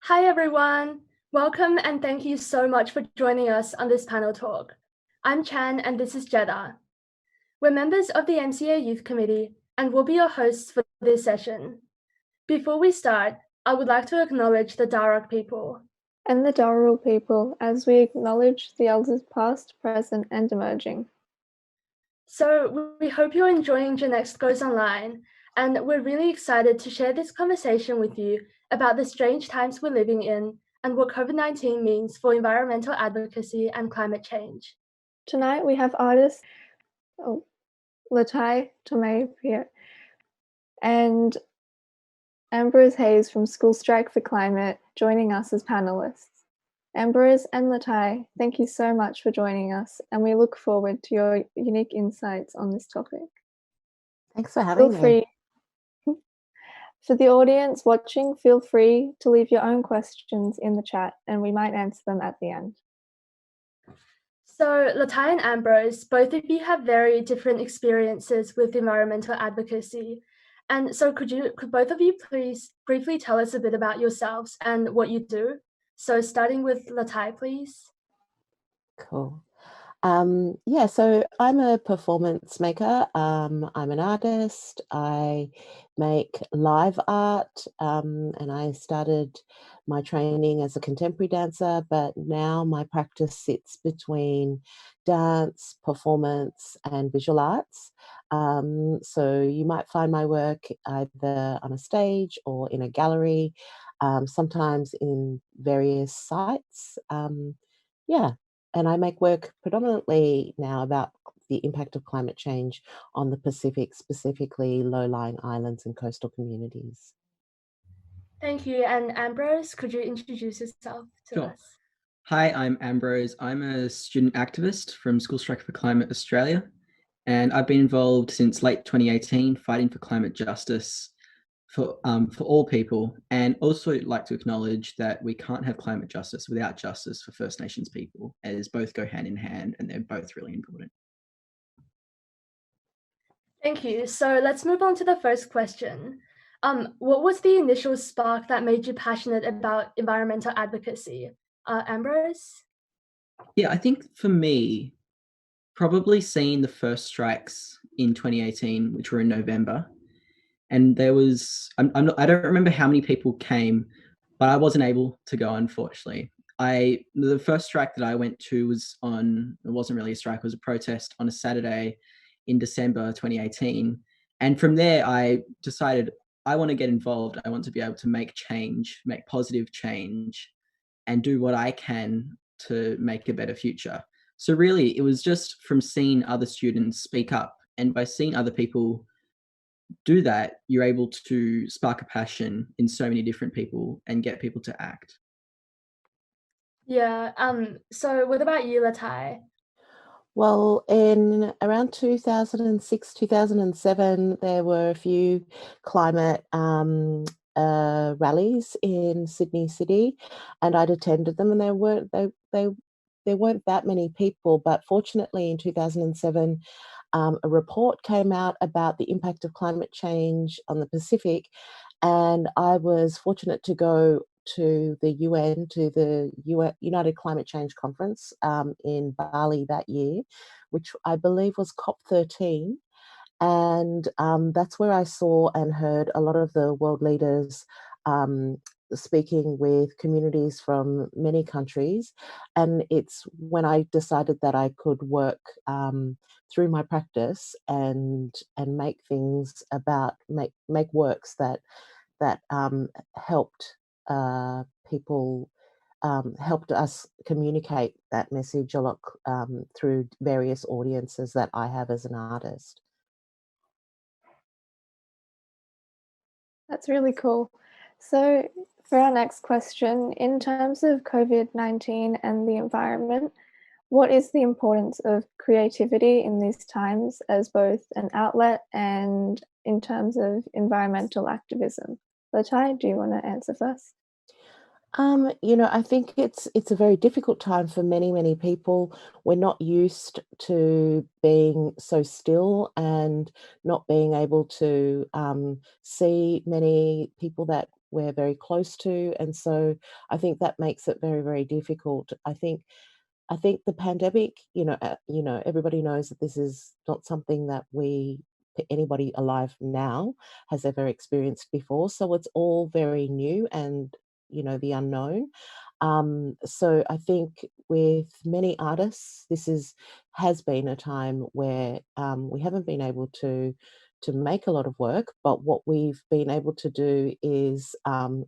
Hi everyone, welcome and thank you so much for joining us on this panel talk. I'm Chan and this is Jedda. We're members of the MCA Youth Committee and we'll be your hosts for this session. Before we start, I would like to acknowledge the Darug people. And the Darul people as we acknowledge the elders past, present and emerging. So we hope you're enjoying GENEXT Goes Online, and we're really excited to share this conversation with you about the strange times we're living in and what COVID-19 means for environmental advocacy and climate change. Tonight we have artists Latai, Taumoepeau and Ambrose Hayes from School Strike for Climate joining us as panelists. Ambrose and Latai, thank you so much for joining us, and we look forward to your unique insights on this topic. Thanks for having me. For the audience watching, feel free to leave your own questions in the chat and we might answer them at the end. So Latai and Ambrose, both of you have very different experiences with environmental advocacy. And so could both of you please briefly tell us a bit about yourselves and what you do? So starting with Latai, please. Cool. Yeah, so I'm a performance maker. I'm an artist. I make live art, and I started my training as a contemporary dancer, but now my practice sits between dance, performance, and visual arts. So you might find my work either on a stage or in a gallery, sometimes in various sites. Yeah. And I make work predominantly now about the impact of climate change on the Pacific, specifically low-lying islands and coastal communities. Thank you. And Ambrose, could you introduce yourself to us? Hi, I'm Ambrose. I'm a student activist from School Strike for Climate Australia, and I've been involved since late 2018 fighting for climate justice for all people, and also like to acknowledge that we can't have climate justice without justice for First Nations people, as both go hand in hand and they're both really important. Thank you. So let's move on to the first question. What was the initial spark that made you passionate about environmental advocacy? Ambrose? Yeah, I think for me, probably seeing the first strikes in 2018, which were in November, and there was, I don't remember how many people came, but I wasn't able to go, unfortunately. The first strike that I went to was it wasn't really a strike, it was a protest on a Saturday in December 2018. And from there, I decided I want to get involved. I want to be able to make change, make positive change, and do what I can to make a better future. So really, it was just from seeing other students speak up. And by seeing other people do that, you're able to spark a passion in so many different people and get people to act. Yeah. So what about you, Latai? Well, in around 2006, 2007, there were a few climate rallies in Sydney City, and I'd attended them, and there weren't that many people. But fortunately, in 2007, a report came out about the impact of climate change on the Pacific, and I was fortunate to go to the UN, to the United Climate Change Conference in Bali that year, which I believe was COP13. And that's where I saw and heard a lot of the world leaders speaking with communities from many countries. And it's when I decided that I could work through my practice and make things make works that helped people, helped us communicate that message a lot through various audiences that I have as an artist. That's really cool. So for our next question, in terms of COVID-19 and the environment, what is the importance of creativity in these times as both an outlet and in terms of environmental activism? Latai, do you want to answer first? I think it's a very difficult time for many people. We're not used to being so still and not being able to see many people that we're very close to, and so I think that makes it very, very difficult. I think the pandemic, everybody knows that this is not something that anybody alive now has ever experienced before. So it's all very new and, the unknown. So I think with many artists, has been a time where we haven't been able to make a lot of work, but what we've been able to do is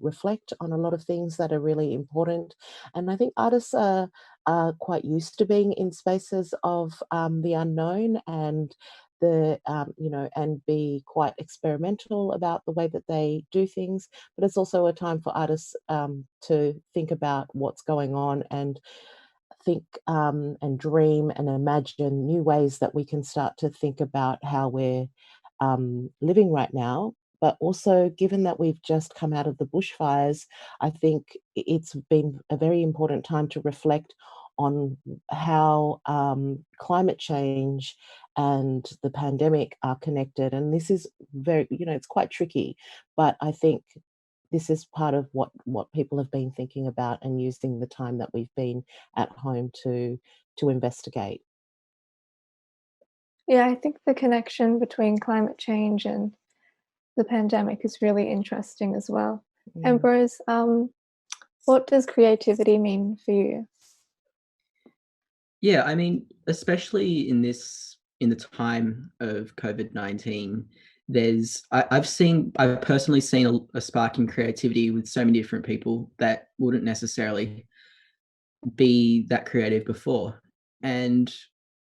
reflect on a lot of things that are really important. And I think artists are quite used to being in spaces of the unknown and and be quite experimental about the way that they do things. But it's also a time for artists to think about what's going on and think and dream and imagine new ways that we can start to think about how we're living right now. But also, given that we've just come out of the bushfires, I think it's been a very important time to reflect on how climate change and the pandemic are connected. And this is very, it's quite tricky, but I think this is part of what people have been thinking about and using the time that we've been at home to investigate. Yeah, I think the connection between climate change and the pandemic is really interesting as well. Mm. Ambrose, what does creativity mean for you? Yeah, I mean, especially in the time of COVID-19, I've personally seen a spark in creativity with so many different people that wouldn't necessarily be that creative before. And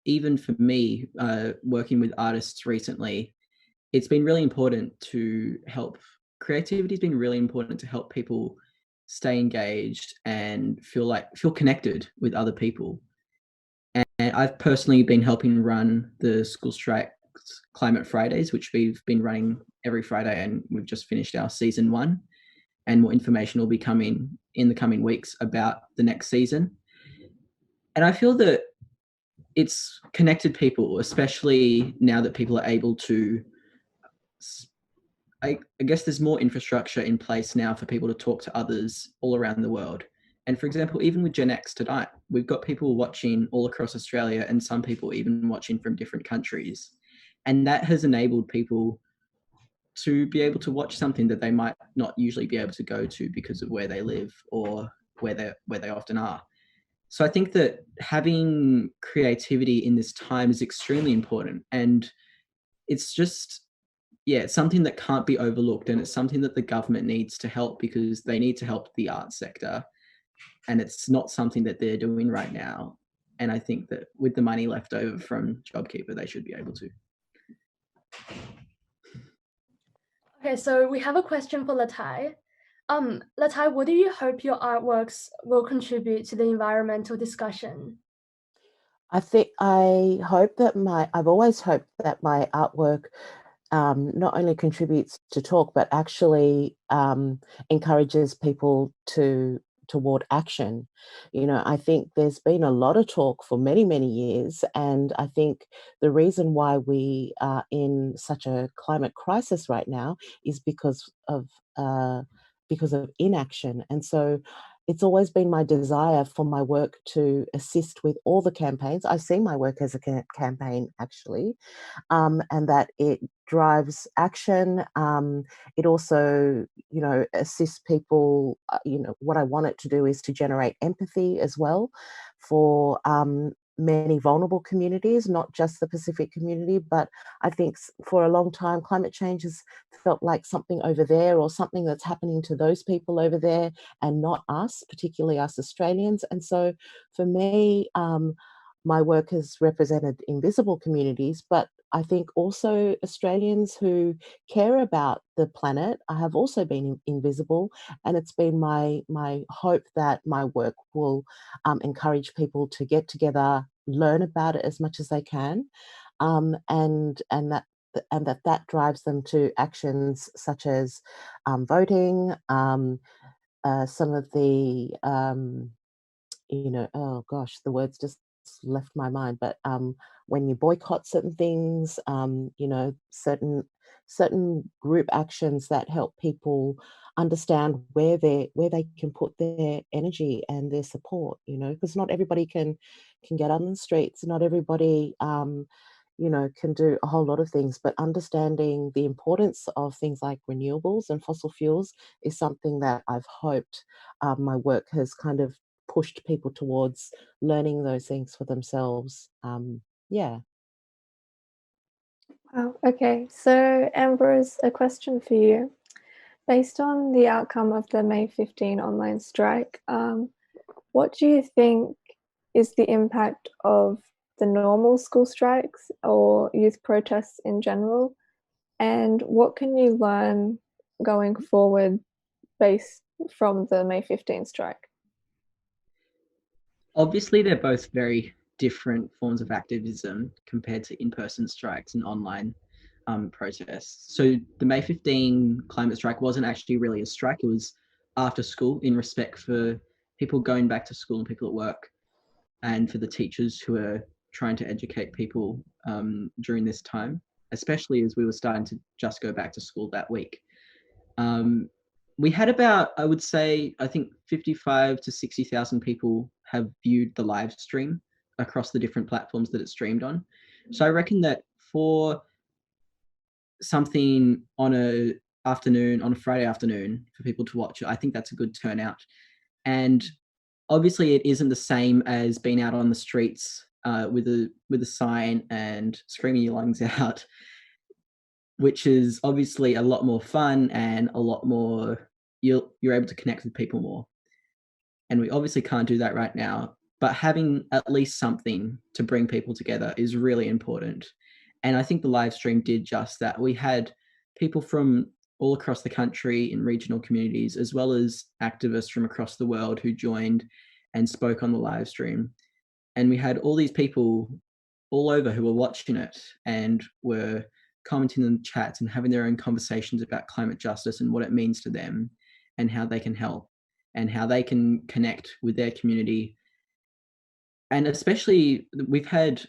even for me, working with artists recently, it's been really important to help. Creativity has been really important to help people stay engaged and feel connected with other people. And I've personally been helping run the School Strikes Climate Fridays, which we've been running every Friday, and we've just finished our season 1. And more information will be coming in the coming weeks about the next season. And I feel that it's connected people, especially now that people are able to. I guess there's more infrastructure in place now for people to talk to others all around the world. And for example, even with GENEXT tonight, we've got people watching all across Australia and some people even watching from different countries. And that has enabled people to be able to watch something that they might not usually be able to go to because of where they live or where they often are. So I think that having creativity in this time is extremely important. And it's just, it's something that can't be overlooked, and it's something that the government needs to help because they need to help the arts sector, and it's not something that they're doing right now. And I think that with the money left over from JobKeeper, they should be able to. Okay, so we have a question for Latai. Latai, what do you hope your artworks will contribute to the environmental discussion? I've always hoped that my artwork not only contributes to talk, but actually encourages people toward action. I think there's been a lot of talk for many, many years, and I think the reason why we are in such a climate crisis right now is because of inaction. And so it's always been my desire for my work to assist with all the campaigns. I see my work as a campaign, actually, and that it drives action. It also, assists people. What I want it to do is to generate empathy as well for many vulnerable communities, not just the Pacific community, but I think for a long time, climate change has felt like something over there or something that's happening to those people over there and not us, particularly us Australians. And so for me, my work has represented invisible communities, but I think also Australians who care about the planet have also been invisible, and it's been my hope that my work will encourage people to get together, learn about it as much as they can, and that drives them to actions such as voting, some of the oh gosh, the words just left my mind, but when you boycott certain things, certain group actions that help people understand where they can put their energy and their support, you know, because not everybody can get on the streets, not everybody you know, can do a whole lot of things, but understanding the importance of things like renewables and fossil fuels is something that I've hoped my work has kind of pushed people towards learning those things for themselves. Yeah. Wow. Okay. So, Ambrose, a question for you. Based on the outcome of the May 15 online strike, what do you think is the impact of the normal school strikes or youth protests in general? And what can you learn going forward based from the May 15 strike? Obviously, they're both very different forms of activism compared to in-person strikes and online protests. So the May 15 climate strike wasn't actually really a strike. It was after school, in respect for people going back to school and people at work, and for the teachers who are trying to educate people during this time, especially as we were starting to just go back to school that week. We had about, I would say, I think 55 to 60,000 people have viewed the live stream across the different platforms that it's streamed on. So I reckon that for something on a Friday afternoon for people to watch it, I think that's a good turnout. And obviously it isn't the same as being out on the streets with a sign and screaming your lungs out, which is obviously a lot more fun and a lot more, you're able to connect with people more. And we obviously can't do that right now, but having at least something to bring people together is really important. And I think the live stream did just that. We had people from all across the country in regional communities, as well as activists from across the world who joined and spoke on the live stream. And we had all these people all over who were watching it and were commenting in the chats and having their own conversations about climate justice and what it means to them and how they can help and how they can connect with their community. And especially we had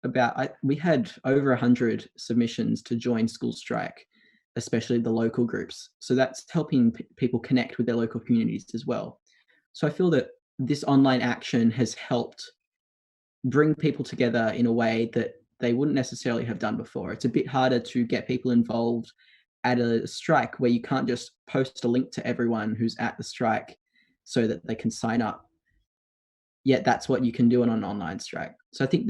over 100 submissions to join school strike, especially the local groups. So that's helping people connect with their local communities as well. So I feel that this online action has helped bring people together in a way that they wouldn't necessarily have done before. It's a bit harder to get people involved at a strike where you can't just post a link to everyone who's at the strike so that they can sign up. Yet that's what you can do on an online strike. So I think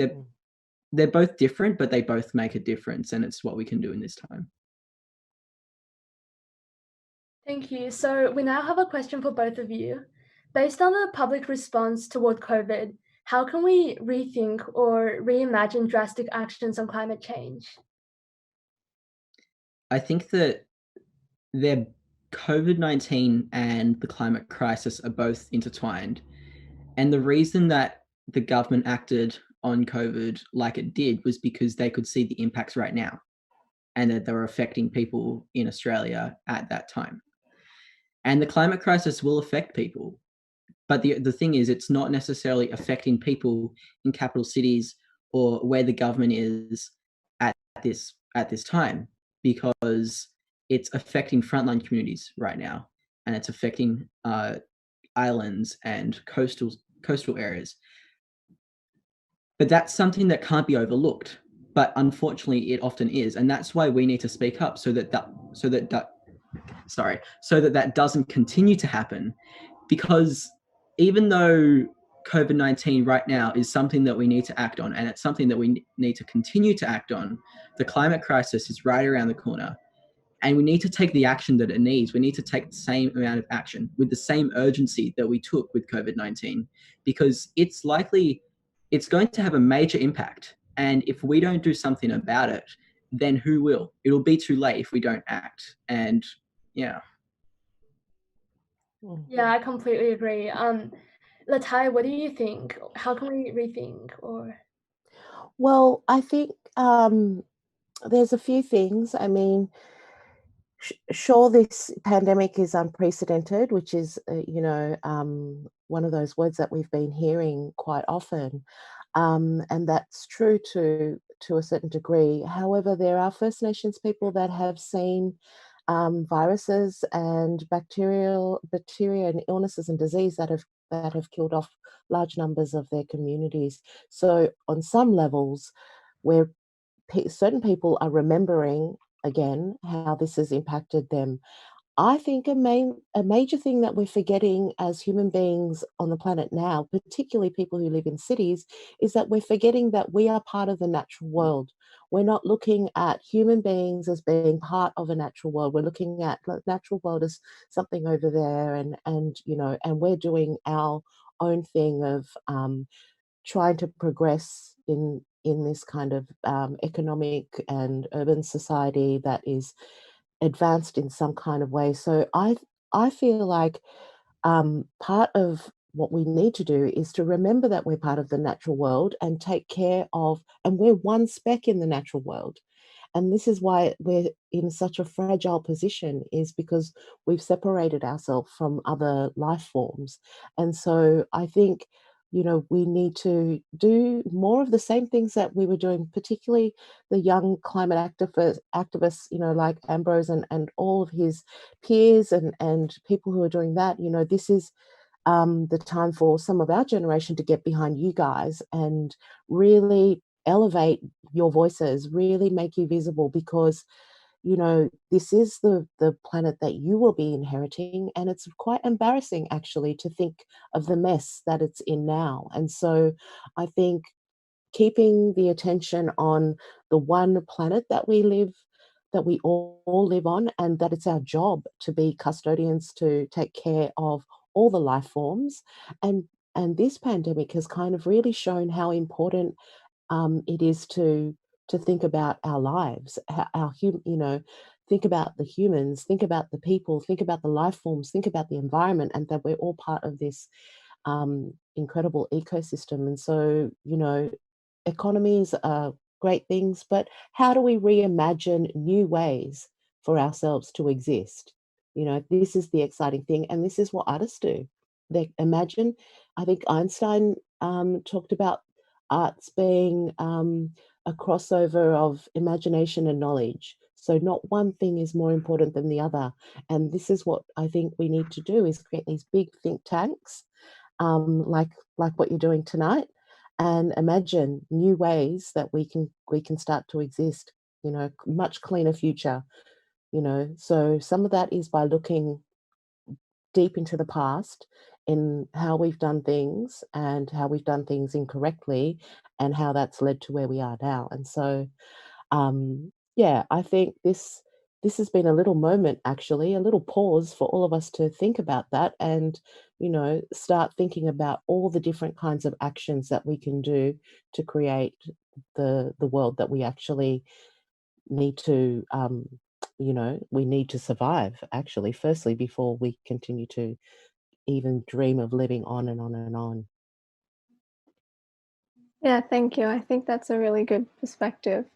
they're both different, but they both make a difference, and it's what we can do in this time. Thank you. So we now have a question for both of you. Based on the public response toward COVID, how can we rethink or reimagine drastic actions on climate change? I think that their COVID-19 and the climate crisis are both intertwined. And the reason that the government acted on COVID like it did was because they could see the impacts right now and that they were affecting people in Australia at that time. And the climate crisis will affect people. But the thing is, it's not necessarily affecting people in capital cities or where the government is at this time, because it's affecting frontline communities right now, and it's affecting islands and coastal areas. But that's something that can't be overlooked. But unfortunately, it often is, and that's why we need to speak up so that that doesn't continue to happen. Because even though COVID-19 right now is something that we need to act on, and it's something that we need to continue to act on, the climate crisis is right around the corner. And we need to take the action that it needs. We need to take the same amount of action with the same urgency that we took with COVID-19, because it's going to have a major impact. And if we don't do something about it, then who will? It'll be too late if we don't act. And yeah. Yeah, I completely agree. Latai, what do you think? How can we rethink or? Well, I think there's a few things. I mean, sure, this pandemic is unprecedented, which is, one of those words that we've been hearing quite often. And that's true to a certain degree. However, there are First Nations people that have seen viruses and bacteria and illnesses and disease that have killed off large numbers of their communities. So on some levels, where certain people are remembering again how this has impacted them, I think a major thing that we're forgetting as human beings on the planet now, particularly people who live in cities, is that we're forgetting that we are part of the natural world. We're not looking at human beings as being part of a natural world. We're looking at the natural world as something over there, and we're doing our own thing of trying to progress in this kind of economic and urban society that is advanced in some kind of way. So I feel like part of what we need to do is to remember that we're part of the natural world and take care of, and we're one speck in the natural world. And this is why we're in such a fragile position, is because we've separated ourselves from other life forms. And so I think, we need to do more of the same things that we were doing, particularly the young climate activists, like Ambrose and all of his peers and people who are doing that. This is the time for some of our generation to get behind you guys and really elevate your voices, really make you visible, because this is the planet that you will be inheriting, and it's quite embarrassing actually to think of the mess that it's in now. And so I think keeping the attention on the one planet that we all live on, and that it's our job to be custodians, to take care of all the life forms. And this pandemic has kind of really shown how important it is to think about our lives, think about the humans, think about the people, think about the life forms, think about the environment, and that we're all part of this incredible ecosystem. And so, economies are great things, but how do we reimagine new ways for ourselves to exist? This is the exciting thing, and this is what artists do. They imagine. I think Einstein talked about arts being a crossover of imagination and knowledge. So not one thing is more important than the other. And this is what I think we need to do, is create these big think tanks, like what you're doing tonight, and imagine new ways that we can start to exist, much cleaner future. So some of that is by looking deep into the past in how we've done things and how we've done things incorrectly, and how that's led to where we are now. And so yeah, I think this has been a little moment, actually, a little pause for all of us to think about that, and start thinking about all the different kinds of actions that we can do to create the world that we actually need to we need to survive, actually, firstly, before we continue to even dream of living on and on and on. Yeah, thank you. I think that's a really good perspective.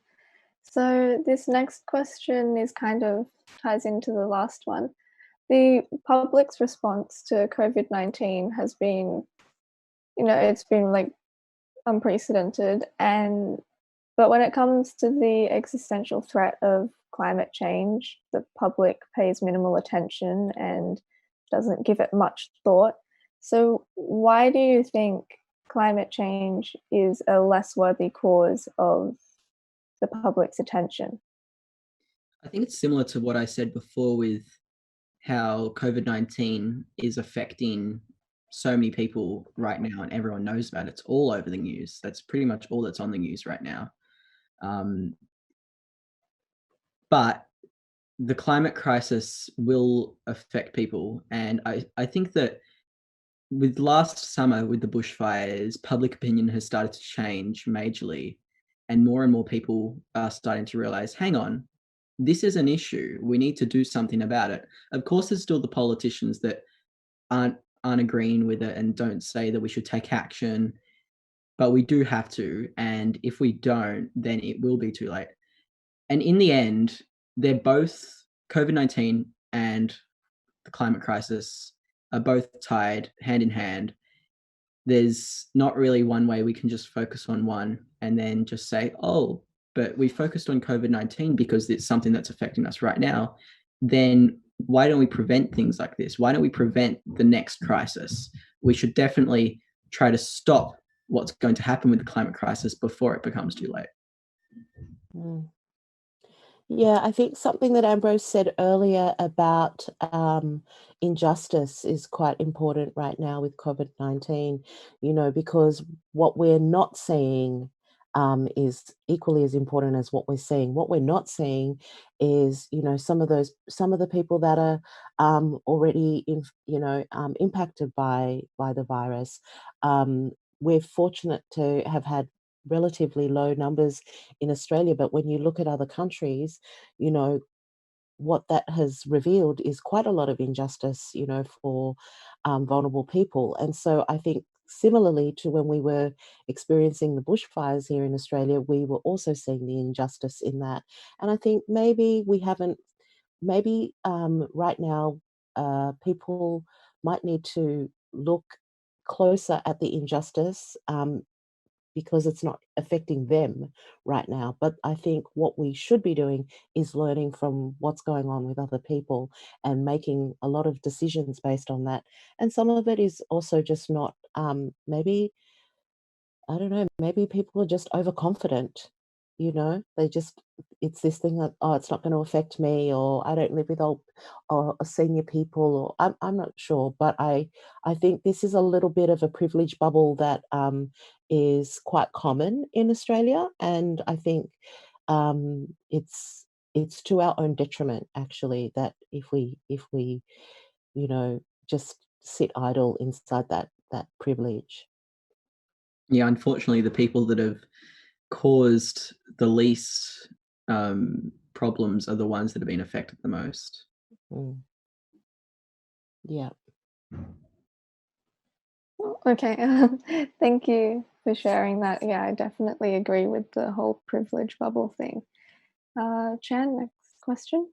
So this next question is kind of ties into the last one. The public's response to COVID-19 has been, it's been like unprecedented, but when it comes to the existential threat of climate change, the public pays minimal attention and doesn't give it much thought. So why do you think climate change is a less worthy cause of the public's attention? I think it's similar to what I said before with how COVID-19 is affecting so many people right now, and everyone knows about it. It's all over the news. That's pretty much all that's on the news right now. But the climate crisis will affect people. And I think that with last summer, with the bushfires, public opinion has started to change majorly. And more people are starting to realize, hang on, this is an issue. We need to do something about it. Of course, there's still the politicians that aren't agreeing with it and don't say that we should take action, but we do have to. And if we don't, then it will be too late. And in the end, they're both, COVID-19 and the climate crisis are both tied hand in hand. There's not really one way we can just focus on one and then just say, oh, but we focused on COVID-19 because it's something that's affecting us right now. then why don't we prevent things like this? Why don't we prevent the next crisis? We should definitely try to stop what's going to happen with the climate crisis before it becomes too late. Mm. Yeah, I think something that Ambrose said earlier about injustice is quite important right now with COVID-19, because what we're not seeing is equally as important as what we're seeing. What we're not seeing is, some of the people that are already impacted by the virus. We're fortunate to have had relatively low numbers in Australia, but when you look at other countries, what that has revealed is quite a lot of injustice, for vulnerable people. And so I think similarly to when we were experiencing the bushfires here in Australia, we were also seeing the injustice in that. And I think maybe right now people might need to look closer at the injustice, because it's not affecting them right now. But I think what we should be doing is learning from what's going on with other people and making a lot of decisions based on that. And some of it is also just not, maybe, I don't know, maybe people are just overconfident. They just, it's this thing that, oh, it's not going to affect me, or I don't live with old or senior people, or I'm not sure. But I think this is a little bit of a privilege bubble that is quite common in Australia. And I think it's to our own detriment, actually, that if we just sit idle inside that privilege. Yeah, unfortunately, the people that have caused the least problems are the ones that have been affected the most. Mm. Yeah. Okay, thank you for sharing that. Yeah, I definitely agree with the whole privilege bubble thing. Chan, next question.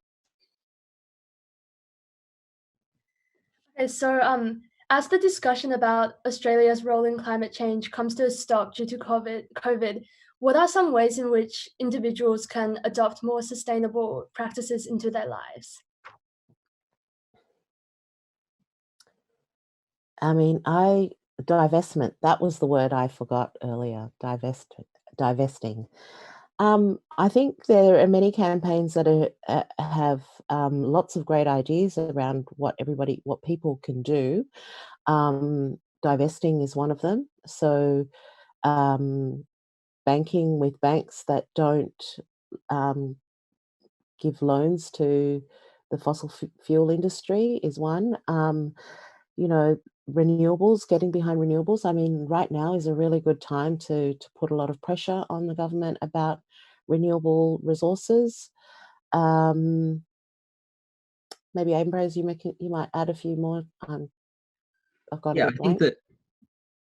Okay, so as the discussion about Australia's role in climate change comes to a stop due to COVID, what are some ways in which individuals can adopt more sustainable practices into their lives? I mean, divestment, that was the word I forgot earlier, divesting. I think there are many campaigns that have lots of great ideas around what people can do. Divesting is one of them. So, banking with banks that don't um, give loans to the fossil fuel industry is one. You know, renewables, getting behind renewables. I mean, right now is a really good time to put a lot of pressure on the government about renewable resources. Um, Maybe Ambrose, you might add a few more. I've got a Yeah, I bit think blank. that,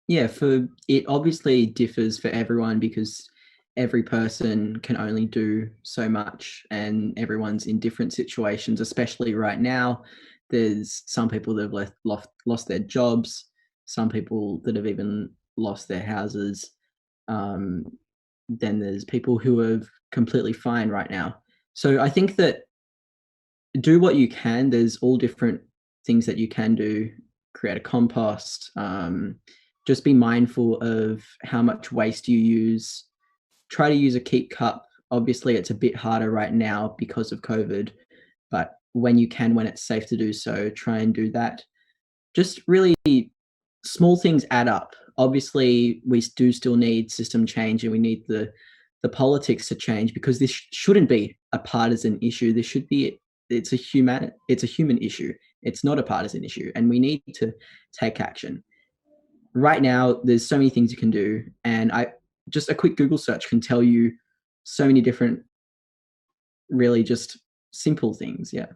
yeah, for it obviously differs for everyone because every person can only do so much and everyone's in different situations, especially right now. There's some people that have lost their jobs, some people that have even lost their houses. Um, then there's people who are completely fine right now. So I think that do what you can. There's all different things that you can do. Create a compost. Just be mindful of how much waste you use. Try to use a keep cup. Obviously, it's a bit harder right now because of COVID, but when you can, when it's safe to do so, try and do that. Just really small things add up. Obviously, we do still need system change, and we need the politics to change because this shouldn't be a partisan issue. This should be it's a human issue. It's not a partisan issue, and we need to take action. Right now, there's so many things you can do, and just a quick Google search can tell you so many different, really just simple things. Yeah.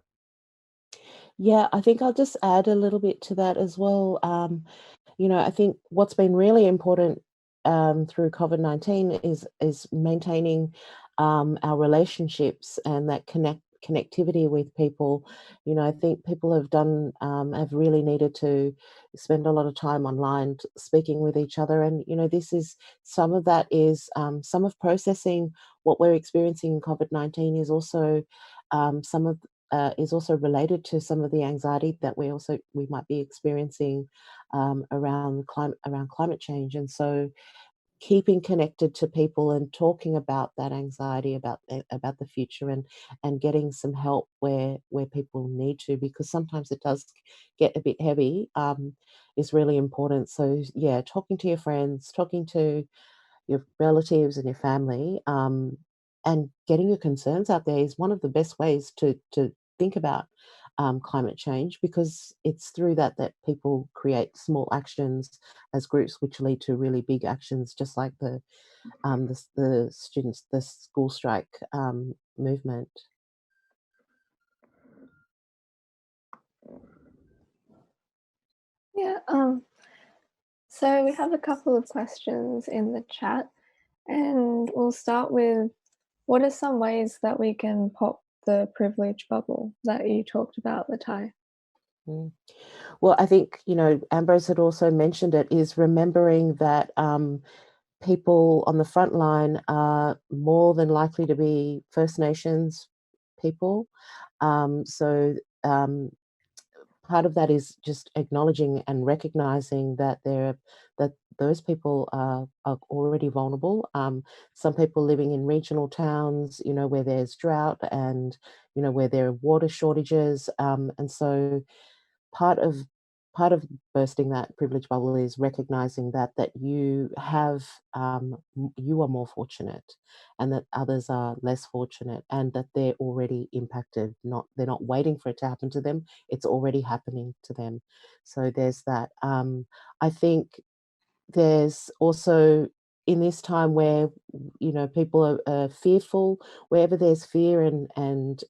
Yeah, I think I'll just add a little bit to that as well. I think what's been really important through COVID-19 is maintaining our relationships and that connectivity with people. I think people have really needed to spend a lot of time online speaking with each other, and this is some of that is some of processing what we're experiencing in COVID-19 is also some of is also related to some of the anxiety that we might be experiencing around climate change. And so keeping connected to people and talking about that anxiety about the future, and getting some help where people need to, because sometimes it does get a bit heavy, is really important. So yeah, talking to your friends, talking to your relatives and your family, and getting your concerns out there is one of the best ways to think about climate change, because it's through that people create small actions as groups, which lead to really big actions, just like the school strike movement. Yeah, so we have a couple of questions in the chat, and we'll start with, what are some ways that we can pop the privilege bubble that you talked about, Latai? Mm. Well, I think, Ambrose had also mentioned it, is remembering that people on the front line are more than likely to be First Nations people. So part of that is just acknowledging and recognizing that those people are already vulnerable. Some people living in regional towns, where there's drought, and where there are water shortages, and so part of bursting that privilege bubble is recognizing that you have you are more fortunate, and that others are less fortunate, and that they're already impacted. They're not waiting for it to happen to them, it's already happening to them. So there's that. I think there's also, in this time where people are fearful, wherever there's fear and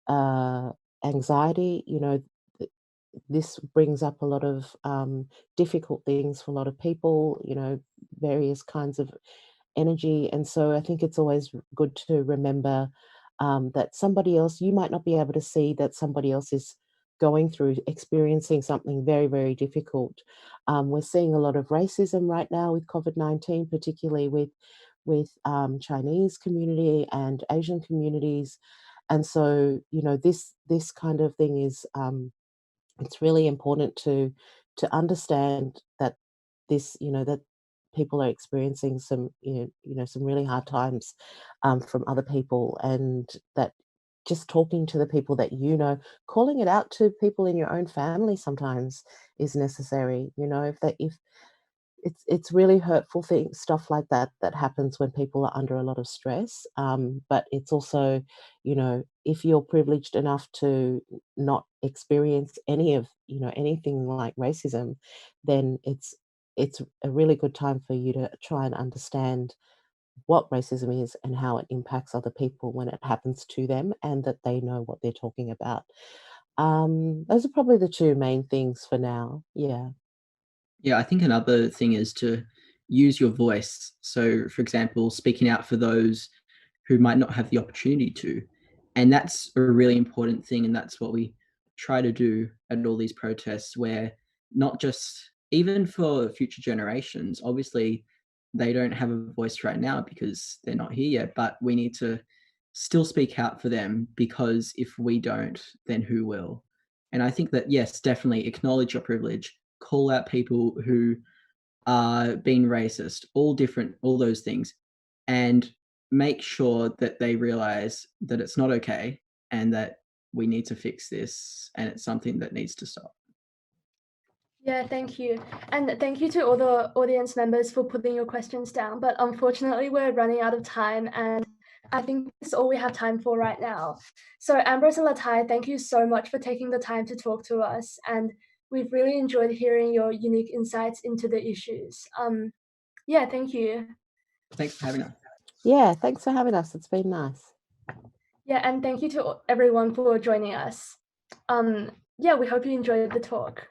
uh, anxiety, this brings up a lot of difficult things for a lot of people, various kinds of energy. And so I think it's always good to remember that somebody else, you might not be able to see that somebody else is experiencing something very, very difficult. We're seeing a lot of racism right now with COVID-19, particularly with Chinese community and Asian communities. And so, this kind of thing is, it's really important to understand that that people are experiencing some some really hard times from other people, and that just talking to the people that calling it out to people in your own family sometimes is necessary. If it's really hurtful stuff like that happens when people are under a lot of stress. But it's also, if you're privileged enough to not experience anything like racism, then it's a really good time for you to try and understand what racism is and how it impacts other people when it happens to them, and that they know what they're talking about. Those are probably the two main things for now. Yeah. Yeah, I think another thing is to use your voice. So, for example, speaking out for those who might not have the opportunity to. And that's a really important thing. And that's what we try to do at all these protests, where not just, even for future generations, obviously they don't have a voice right now because they're not here yet, but we need to still speak out for them, because if we don't, then who will? And I think that, yes, definitely acknowledge your privilege, call out people who are being racist, all those things, and make sure that they realize that it's not okay, and that we need to fix this, and it's something that needs to stop. Yeah, thank you. And thank you to all the audience members for putting your questions down. But unfortunately, we're running out of time, and I think that's all we have time for right now. So Ambrose and Latai, thank you so much for taking the time to talk to us. And we've really enjoyed hearing your unique insights into the issues. Yeah, thank you. Thanks for having us. Yeah, thanks for having us. It's been nice. Yeah, and thank you to everyone for joining us. Yeah, we hope you enjoyed the talk.